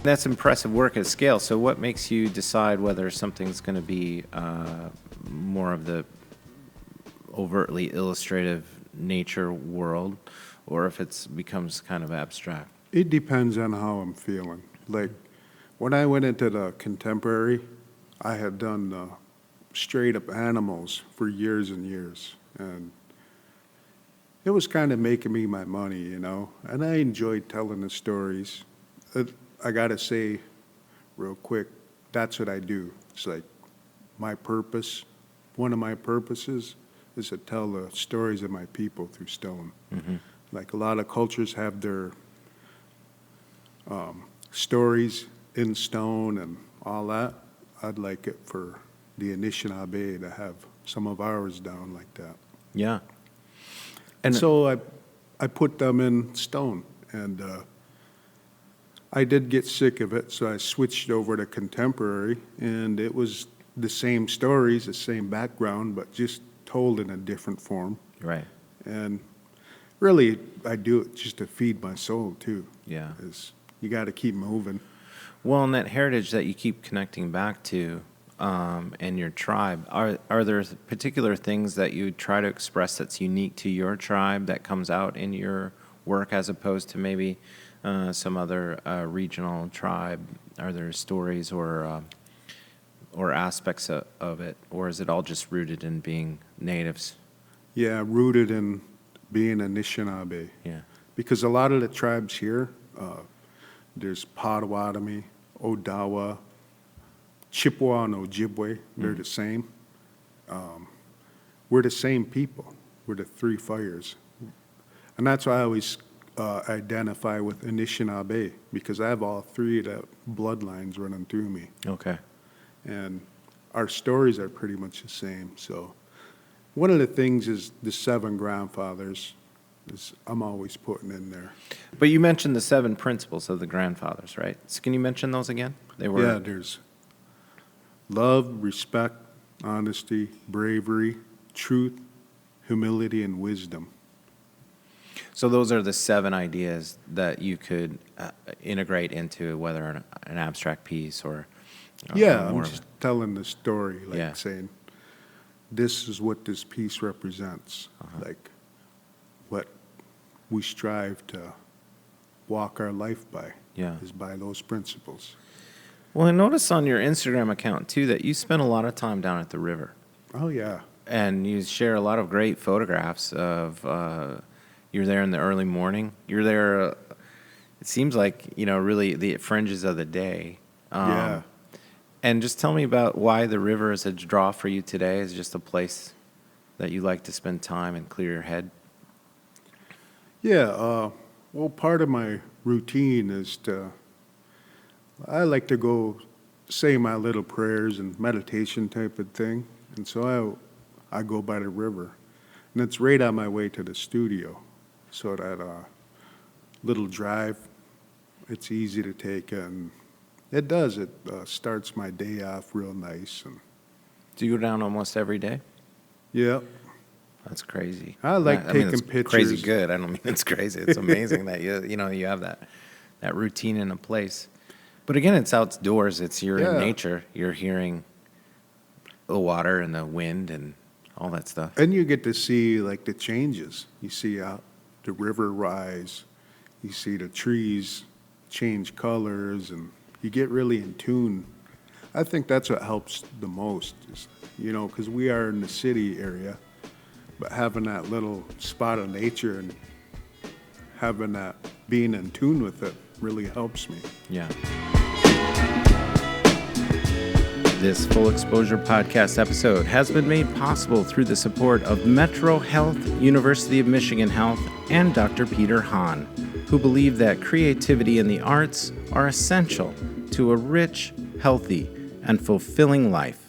That's impressive work at scale. So what makes you decide whether something's going to be more of the overtly illustrative nature world, or if it becomes kind of abstract? It depends on how I'm feeling. Like, when I went into the contemporary, I had done straight up animals for years and years. And it was kind of making me my money, you know? And I enjoyed telling the stories. I got to say real quick, that's what I do. It's like my purpose, one of my purposes is to tell the stories of my people through stone. Mm-hmm. Like a lot of cultures have their stories in stone and all that. I'd like it for the Anishinaabe to have some of ours down like that. Yeah. And so I put them in stone, and I did get sick of it, so I switched over to contemporary, and it was the same stories, the same background, but just told in a different form. Right. And really, I do it just to feed my soul, too. Yeah. Because you got to keep moving. Well, and that heritage that you keep connecting back to and your tribe, are there particular things that you try to express that's unique to your tribe that comes out in your work as opposed to maybe some other regional tribe? Are there stories or aspects of it, or is it all just rooted in being natives? Yeah, rooted in being Anishinaabe. Yeah. Because a lot of the tribes here, there's Potawatomi, Odawa, Chippewa, and Ojibwe. They're the same. We're the same people. We're the three fires. And that's why I always identify with Anishinaabe, because I have all three of the bloodlines running through me. Okay. And our stories are pretty much the same. So one of the things is the 7 grandfathers is I'm always putting in there. But you mentioned the 7 principles of the grandfathers, right? So can you mention those again? Yeah, there's love, respect, honesty, bravery, truth, humility, and wisdom. So those are the 7 ideas that you could integrate into whether an abstract piece or I'm just telling the story, like saying, this is what this piece represents, like what we strive to walk our life by, is by those principles. Well, I noticed on your Instagram account, too, that you spend a lot of time down at the river. Oh, yeah. And you share a lot of great photographs of, you're there in the early morning. You're there, it seems like, really the fringes of the day. Yeah. And just tell me about why the river is a draw for you today. Is it just a place that you like to spend time and clear your head? Yeah. Well, part of my routine is I like to go say my little prayers and meditation type of thing. And so I go by the river. And it's right on my way to the studio. So that little drive, it's easy to take, and it does. It starts my day off real nice. And do you go down almost every day? Yeah. That's crazy. I like taking pictures. Crazy good. I don't mean it's crazy. It's amazing that you have that routine in a place. But again, it's outdoors. You're in nature. You're hearing the water and the wind and all that stuff. And you get to see like the changes. You see the river rise. You see the trees change colors, and you get really in tune. I think that's what helps the most, is, because we are in the city area, but having that little spot of nature and having that, being in tune with it really helps me. Yeah. This Full Exposure podcast episode has been made possible through the support of Metro Health, University of Michigan Health, and Dr. Peter Hahn, who believe that creativity and the arts are essential to a rich, healthy, and fulfilling life.